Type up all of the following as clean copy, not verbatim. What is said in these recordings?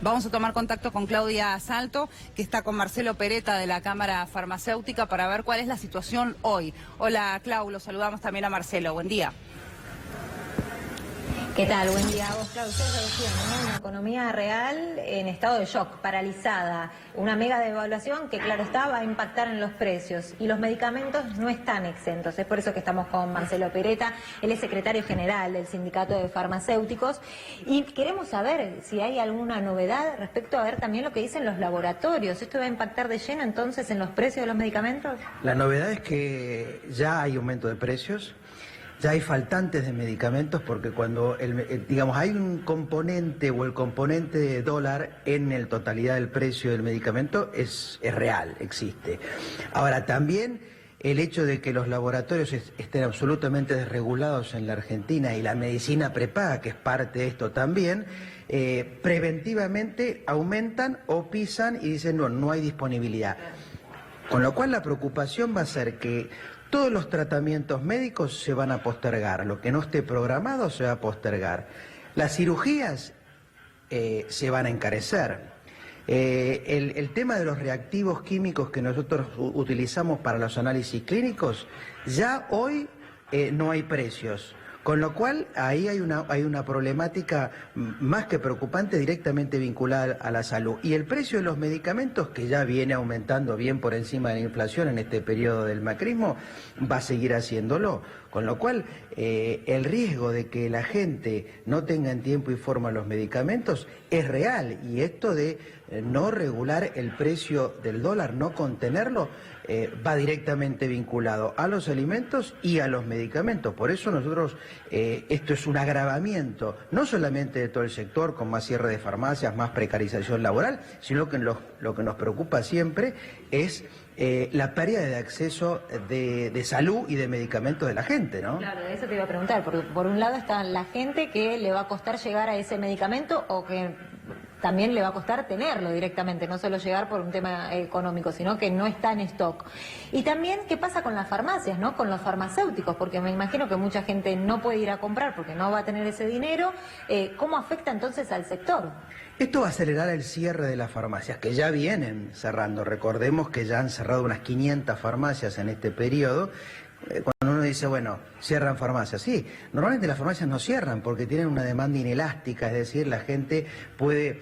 Vamos a tomar contacto con Claudia Salto, que está con Marcelo Pereta de la Cámara Farmacéutica para ver cuál es la situación hoy. Hola, Clau, lo saludamos también a Marcelo. Buen día. ¿Qué tal? Buen día a vos, Claudia. Ustedes decían, ¿no? Una economía real en estado de shock, paralizada. Una mega devaluación que, claro está, va a impactar en los precios. Y los medicamentos no están exentos. Es por eso que estamos con Marcelo Pereta. Él es secretario general del Sindicato de Farmacéuticos. Y queremos saber si hay alguna novedad respecto a ver también lo que dicen los laboratorios. ¿Esto va a impactar de lleno entonces en los precios de los medicamentos? La novedad es que ya hay aumento de precios. Ya hay faltantes de medicamentos porque cuando, digamos, hay un componente o el componente de dólar en la totalidad del precio del medicamento es real, existe. Ahora, también el hecho de que los laboratorios estén absolutamente desregulados en la Argentina y la medicina prepaga, que es parte de esto también, preventivamente aumentan o pisan y dicen no hay disponibilidad. Con lo cual la preocupación va a ser que todos los tratamientos médicos se van a postergar, lo que no esté programado se va a postergar. Las cirugías se van a encarecer. El tema de los reactivos químicos que nosotros utilizamos para los análisis clínicos, ya hoy no hay precios. Con lo cual, ahí hay una problemática más que preocupante directamente vinculada a la salud. Y el precio de los medicamentos, que ya viene aumentando bien por encima de la inflación en este periodo del macrismo, va a seguir haciéndolo. Con lo cual, el riesgo de que la gente no tenga en tiempo y forma los medicamentos es real. Y esto de no regular el precio del dólar, no contenerlo, va directamente vinculado a los alimentos y a los medicamentos. Por eso nosotros, esto es un agravamiento, no solamente de todo el sector, con más cierre de farmacias, más precarización laboral, sino que lo que nos preocupa siempre es la pérdida de acceso de salud y de medicamentos de la gente, ¿no? Claro, de eso te iba a preguntar, porque por un lado está la gente que le va a costar llegar a ese medicamento o que también le va a costar tenerlo directamente, no solo llegar por un tema económico, sino que no está en stock. Y también, ¿qué pasa con las farmacias, no? Con los farmacéuticos, porque me imagino que mucha gente no puede ir a comprar porque no va a tener ese dinero. ¿Cómo afecta entonces al sector? Esto va a acelerar el cierre de las farmacias, que ya vienen cerrando. Recordemos que ya han cerrado unas 500 farmacias en este periodo. Cuando uno dice, bueno, cierran farmacias, sí, normalmente las farmacias no cierran porque tienen una demanda inelástica, es decir, la gente puede,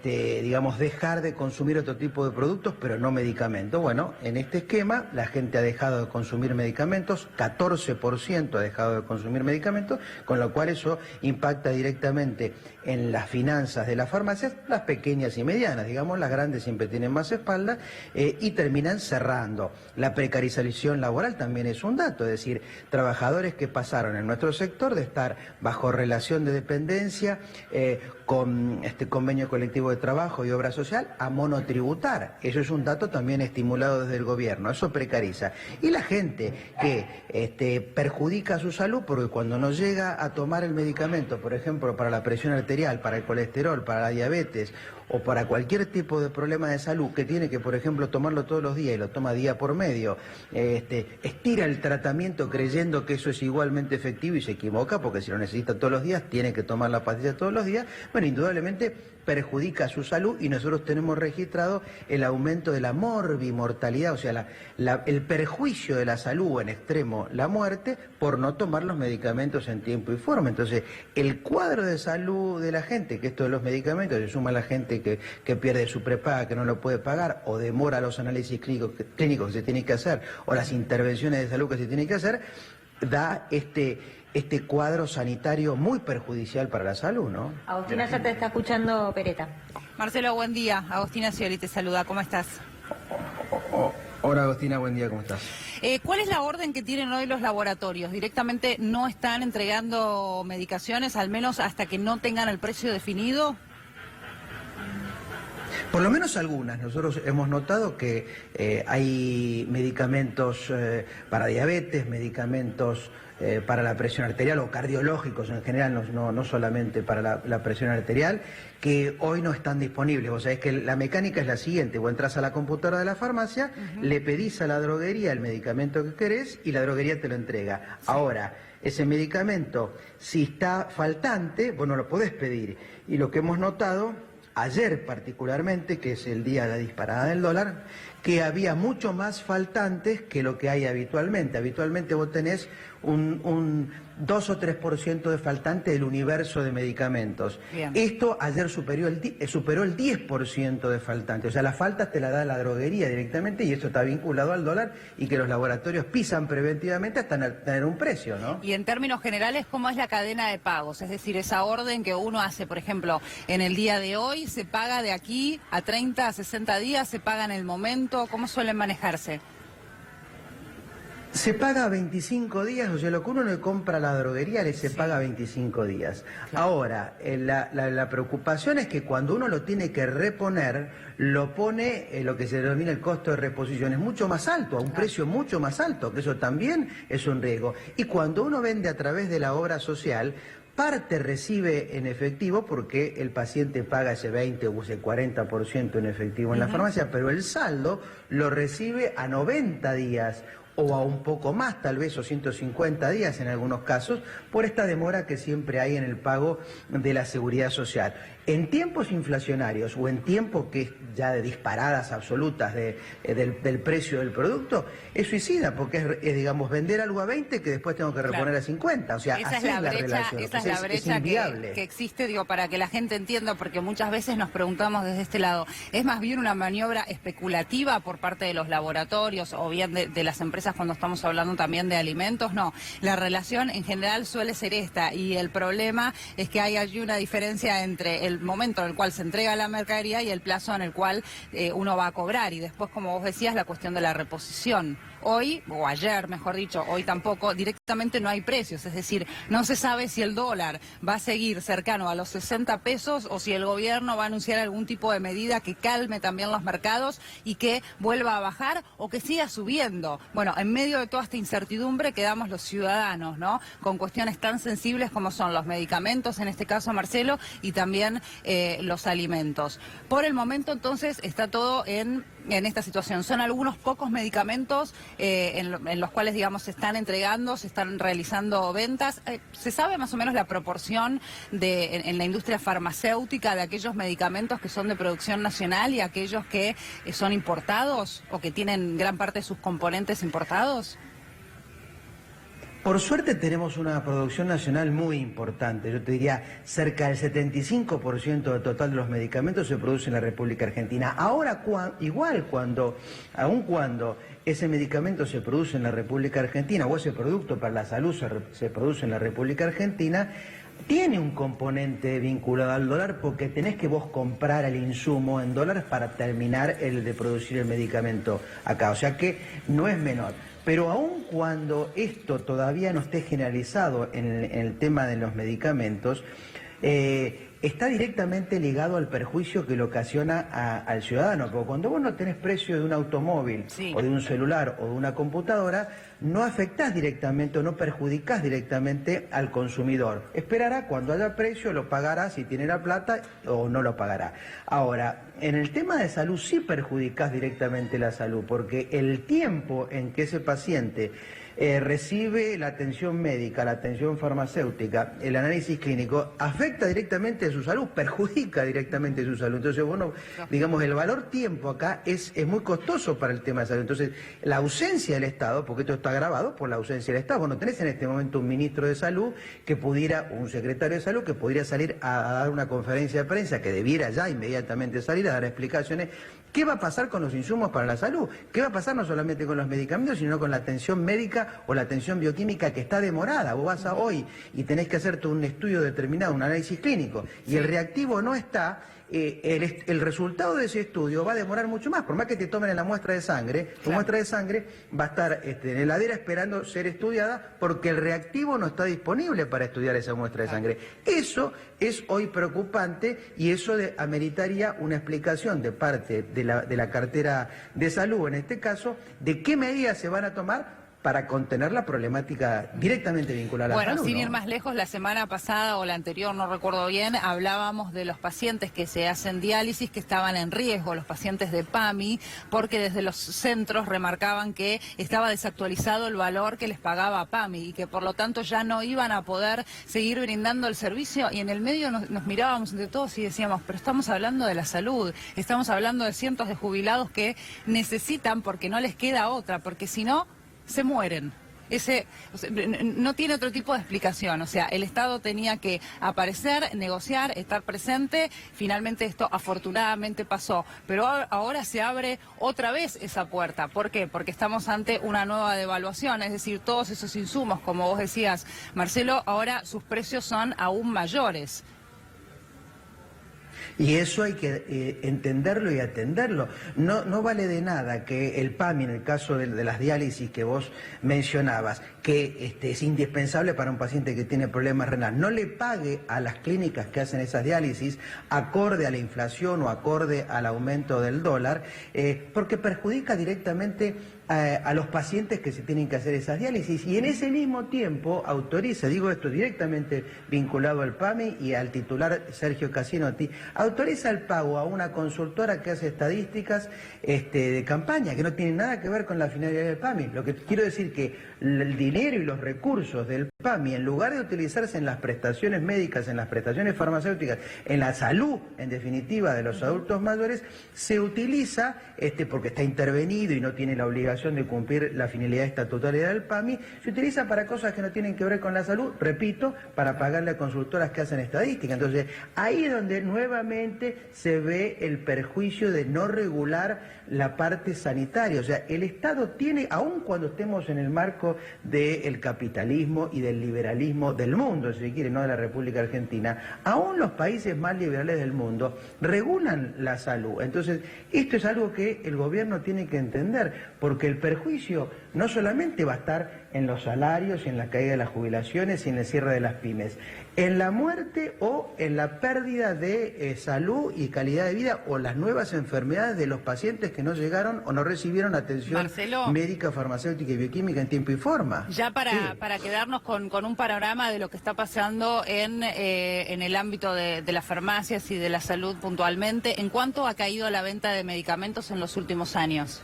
digamos, dejar de consumir otro tipo de productos, pero no medicamentos. Bueno, en este esquema la gente ha dejado de consumir medicamentos, 14% ha dejado de consumir medicamentos, con lo cual eso impacta directamente en las finanzas de las farmacias, las pequeñas y medianas, digamos, las grandes siempre tienen más espalda, y terminan cerrando. La precarización laboral también es un dato, es decir, trabajadores que pasaron en nuestro sector de estar bajo relación de dependencia con convenio colectivo de trabajo y obra social a monotributar. Eso es un dato también estimulado desde el gobierno, eso precariza. Y la gente que perjudica su salud porque cuando no llega a tomar el medicamento, por ejemplo, para la presión arterial, para el colesterol, para la diabetes o para cualquier tipo de problema de salud que tiene que, por ejemplo, tomarlo todos los días y lo toma día por medio, estira el tratamiento creyendo que eso es igualmente efectivo y se equivoca porque si lo necesita todos los días tiene que tomar la pastilla todos los días. Bueno, indudablemente perjudica su salud y nosotros tenemos registrado el aumento de la morbimortalidad, o sea, el perjuicio de la salud o en extremo la muerte por no tomar los medicamentos en tiempo y forma. Entonces, el cuadro de salud de la gente, que esto de los medicamentos se suma a la gente que pierde su prepaga, que no lo puede pagar, o demora los análisis clínicos que se tienen que hacer, o las intervenciones de salud que se tienen que hacer, da este cuadro sanitario muy perjudicial para la salud, ¿no? Agustina, ya te está escuchando Pereta. Marcelo, buen día. Agustina Scioli te saluda. ¿Cómo estás? Hola, Agustina, buen día, ¿cómo estás? ¿Cuál es la orden que tienen hoy los laboratorios? ¿Directamente no están entregando medicaciones, al menos hasta que no tengan el precio definido? Por lo menos algunas. Nosotros hemos notado que hay medicamentos para diabetes, medicamentos para la presión arterial o cardiológicos en general, no solamente para la presión arterial, que hoy no están disponibles. Vos sabés que la mecánica es la siguiente: vos entras a la computadora de la farmacia, le pedís a la droguería el medicamento que querés y la droguería te lo entrega. Sí. Ahora, ese medicamento, si está faltante, vos no lo podés pedir. Y lo que hemos notado ayer particularmente, que es el día de la disparada del dólar, que había mucho más faltantes que lo que hay habitualmente. Habitualmente vos tenés un 2 o 3% de faltante del universo de medicamentos. Bien. Esto ayer superó el 10% de faltante. O sea, las faltas te la da la droguería directamente y esto está vinculado al dólar y que los laboratorios pisan preventivamente hasta tener un precio, ¿no? Y en términos generales, ¿cómo es la cadena de pagos? Es decir, esa orden que uno hace, por ejemplo, en el día de hoy, ¿se paga de aquí a 30, a 60 días? ¿Se paga en el momento? ¿Cómo suelen manejarse? Se paga a 25 días, o sea, lo que uno le compra a la droguería se paga a 25 días. Claro. Ahora, la preocupación es que cuando uno lo tiene que reponer, lo pone lo que se denomina el costo de reposición, es mucho más alto, a un precio mucho más alto, que eso también es un riesgo. Y cuando uno vende a través de la obra social, parte recibe en efectivo porque el paciente paga ese 20 o ese 40% en efectivo en la farmacia, pero el saldo lo recibe a 90 días o a un poco más, tal vez, o 150 días en algunos casos, por esta demora que siempre hay en el pago de la seguridad social. En tiempos inflacionarios o en tiempos que ya de disparadas absolutas del precio del producto, es suicida, porque es, digamos, vender algo a 20 que después tengo que reponer a 50. O sea, esa así es la brecha, relación. esa es la brecha que existe, digo, para que la gente entienda, porque muchas veces nos preguntamos desde este lado, ¿es más bien una maniobra especulativa por parte de los laboratorios o bien de las empresas cuando estamos hablando también de alimentos? No, la relación en general suele ser esta y el problema es que hay allí una diferencia entre el momento en el cual se entrega la mercadería y el plazo en el cual uno va a cobrar, y después, como vos decías, la cuestión de la reposición. Hoy, o ayer mejor dicho, hoy tampoco, directamente no hay precios, es decir, no se sabe si el dólar va a seguir cercano a los 60 pesos o si el gobierno va a anunciar algún tipo de medida que calme también los mercados y que vuelva a bajar o que siga subiendo. Bueno, en medio de toda esta incertidumbre quedamos los ciudadanos, ¿no? Con cuestiones tan sensibles como son los medicamentos, en este caso, Marcelo, y también los alimentos. Por el momento, entonces, está todo en esta situación. Son algunos pocos medicamentos en los cuales, digamos, se están entregando, se están realizando ventas. ¿Se sabe más o menos la proporción en la industria farmacéutica de aquellos medicamentos que son de producción nacional y aquellos que son importados o que tienen gran parte de sus componentes importados? Por suerte tenemos una producción nacional muy importante, yo te diría cerca del 75% del total de los medicamentos se produce en la República Argentina. Ahora, aun cuando ese medicamento se produce en la República Argentina o ese producto para la salud se produce en la República Argentina, tiene un componente vinculado al dólar porque tenés que vos comprar el insumo en dólares para terminar el de producir el medicamento acá, o sea que no es menor. Pero aun cuando esto todavía no esté generalizado en el tema de los medicamentos, está directamente ligado al perjuicio que le ocasiona al ciudadano, porque cuando vos no tenés precio de un automóvil o de un celular o de una computadora, no afectás directamente o no perjudicás directamente al consumidor. Esperará cuando haya precio, lo pagará si tiene la plata o no lo pagará. Ahora, en el tema de salud sí perjudicás directamente la salud, porque el tiempo en que ese paciente recibe la atención médica, la atención farmacéutica, el análisis clínico, afecta directamente a su salud, perjudica directamente su salud. Entonces, bueno, digamos, el valor tiempo acá es muy costoso para el tema de salud. Entonces, la ausencia del Estado, porque esto está agravado por la ausencia del Estado, vos no tenés en este momento un ministro de salud que pudiera, un secretario de salud que pudiera salir a dar una conferencia de prensa, que debiera ya inmediatamente salir a dar explicaciones. ¿Qué va a pasar con los insumos para la salud? ¿Qué va a pasar no solamente con los medicamentos, sino con la atención médica o la atención bioquímica que está demorada? Vos vas a hoy y tenés que hacerte un estudio determinado, un análisis clínico, y el reactivo no está, el resultado de ese estudio va a demorar mucho más. Por más que te tomen la muestra de sangre, tu muestra de sangre va a estar en la heladera esperando ser estudiada porque el reactivo no está disponible para estudiar esa muestra de sangre. Eso es hoy preocupante y eso ameritaría una explicación de parte de la cartera de salud, en este caso, de qué medidas se van a tomar para contener la problemática directamente vinculada a la salud. Bueno, sin ¿no? ir más lejos, la semana pasada o la anterior, no recuerdo bien, hablábamos de los pacientes que se hacen diálisis que estaban en riesgo, los pacientes de PAMI, porque desde los centros remarcaban que estaba desactualizado el valor que les pagaba PAMI y que por lo tanto ya no iban a poder seguir brindando el servicio, y en el medio nos mirábamos entre todos y decíamos, pero estamos hablando de la salud, estamos hablando de cientos de jubilados que necesitan, porque no les queda otra, porque si no, se mueren. No tiene otro tipo de explicación. O sea, el Estado tenía que aparecer, negociar, estar presente. Finalmente esto afortunadamente pasó. Pero ahora se abre otra vez esa puerta. ¿Por qué? Porque estamos ante una nueva devaluación. Es decir, todos esos insumos, como vos decías, Marcelo, ahora sus precios son aún mayores. Y eso hay que entenderlo y atenderlo. No vale de nada que el PAMI, en el caso de las diálisis que vos mencionabas, que es indispensable para un paciente que tiene problemas renales, no le pague a las clínicas que hacen esas diálisis acorde a la inflación o acorde al aumento del dólar, porque perjudica directamente a los pacientes que se tienen que hacer esas diálisis, y en ese mismo tiempo autoriza, digo esto directamente vinculado al PAMI y al titular Sergio Casinotti, autoriza el pago a una consultora que hace estadísticas de campaña, que no tienen nada que ver con la finalidad del PAMI. Lo que quiero decir que el dinero y los recursos del PAMI, en lugar de utilizarse en las prestaciones médicas, en las prestaciones farmacéuticas, en la salud, en definitiva, de los adultos mayores, se utiliza, porque está intervenido y no tiene la obligación de cumplir la finalidad estatutaria del PAMI, se utiliza para cosas que no tienen que ver con la salud, repito, para pagarle a consultoras que hacen estadística. Entonces, ahí es donde nuevamente se ve el perjuicio de no regular la parte sanitaria. O sea, el Estado tiene, aun cuando estemos en el marco del capitalismo y del liberalismo del mundo, si se quiere, no de la República Argentina, aún los países más liberales del mundo regulan la salud. Entonces, esto es algo que el gobierno tiene que entender, porque el perjuicio no solamente va a estar en los salarios, en la caída de las jubilaciones y en el cierre de las pymes, en la muerte o en la pérdida de salud y calidad de vida, o las nuevas enfermedades de los pacientes que no llegaron o no recibieron atención Marcelo, médica, farmacéutica y bioquímica en tiempo y forma. Ya para quedarnos con un panorama de lo que está pasando en el ámbito de las farmacias y de la salud puntualmente, ¿en cuánto ha caído la venta de medicamentos en los últimos años?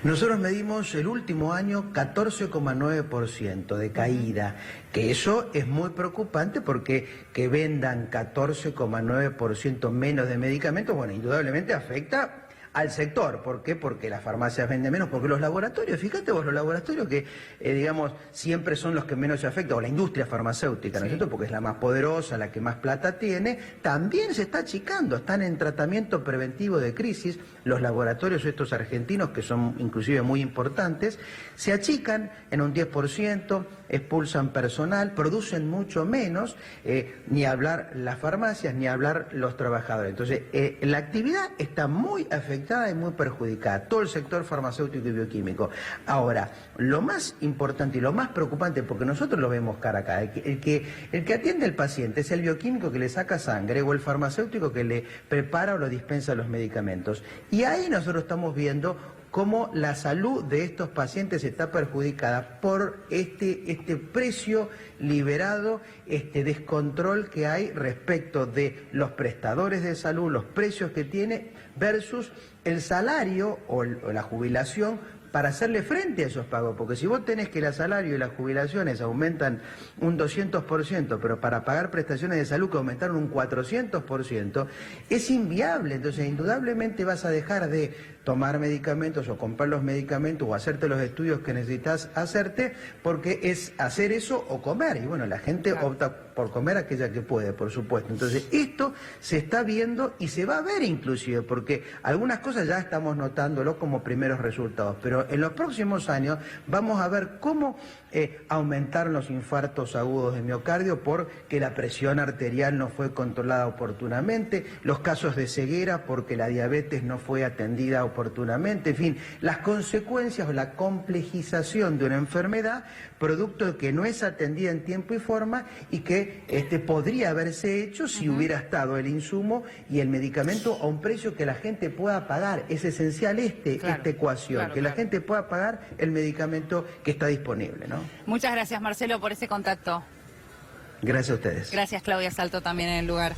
Nosotros medimos el último año 14,9% de caída, que eso es muy preocupante, porque que vendan 14,9% menos de medicamentos, bueno, indudablemente afecta al sector. ¿Por qué? Porque las farmacias venden menos, porque los laboratorios, fíjate vos, los laboratorios que, digamos, siempre son los que menos se afectan, o la industria farmacéutica, ¿no es cierto?, porque es la más poderosa, la que más plata tiene, también se está achicando, están en tratamiento preventivo de crisis. Los laboratorios estos argentinos, que son inclusive muy importantes, se achican en un 10%, expulsan personal, producen mucho menos, ni hablar las farmacias, ni hablar los trabajadores. Entonces, la actividad está muy afectada y muy perjudicada, todo el sector farmacéutico y bioquímico. Ahora, lo más importante y lo más preocupante, porque nosotros lo vemos cara a cara, el que atiende al paciente es el bioquímico que le saca sangre, o el farmacéutico que le prepara o lo dispensa los medicamentos. Y ahí nosotros estamos viendo cómo la salud de estos pacientes está perjudicada por este precio liberado, este descontrol que hay respecto de los prestadores de salud, los precios que tiene versus el salario o la jubilación para hacerle frente a esos pagos. Porque si vos tenés que el salario y las jubilaciones aumentan un 200%, pero para pagar prestaciones de salud que aumentaron un 400%, es inviable. Entonces, indudablemente vas a dejar de tomar medicamentos o comprar los medicamentos o hacerte los estudios que necesitas hacerte, porque es hacer eso o comer. Y bueno, la gente opta por comer aquella que puede, por supuesto. Entonces, esto se está viendo y se va a ver inclusive, porque algunas cosas ya estamos notándolo como primeros resultados, pero en los próximos años vamos a ver cómo aumentaron los infartos agudos de miocardio porque la presión arterial no fue controlada oportunamente, los casos de ceguera porque la diabetes no fue atendida oportunamente, en fin, las consecuencias o la complejización de una enfermedad producto de que no es atendida en tiempo y forma y que que podría haberse hecho si hubiera estado el insumo y el medicamento a un precio que la gente pueda pagar. Es esencial esta ecuación, que la gente pueda pagar el medicamento que está disponible, ¿no? Muchas gracias, Marcelo, por ese contacto. Gracias a ustedes. Gracias, Claudia Salto, también en el lugar.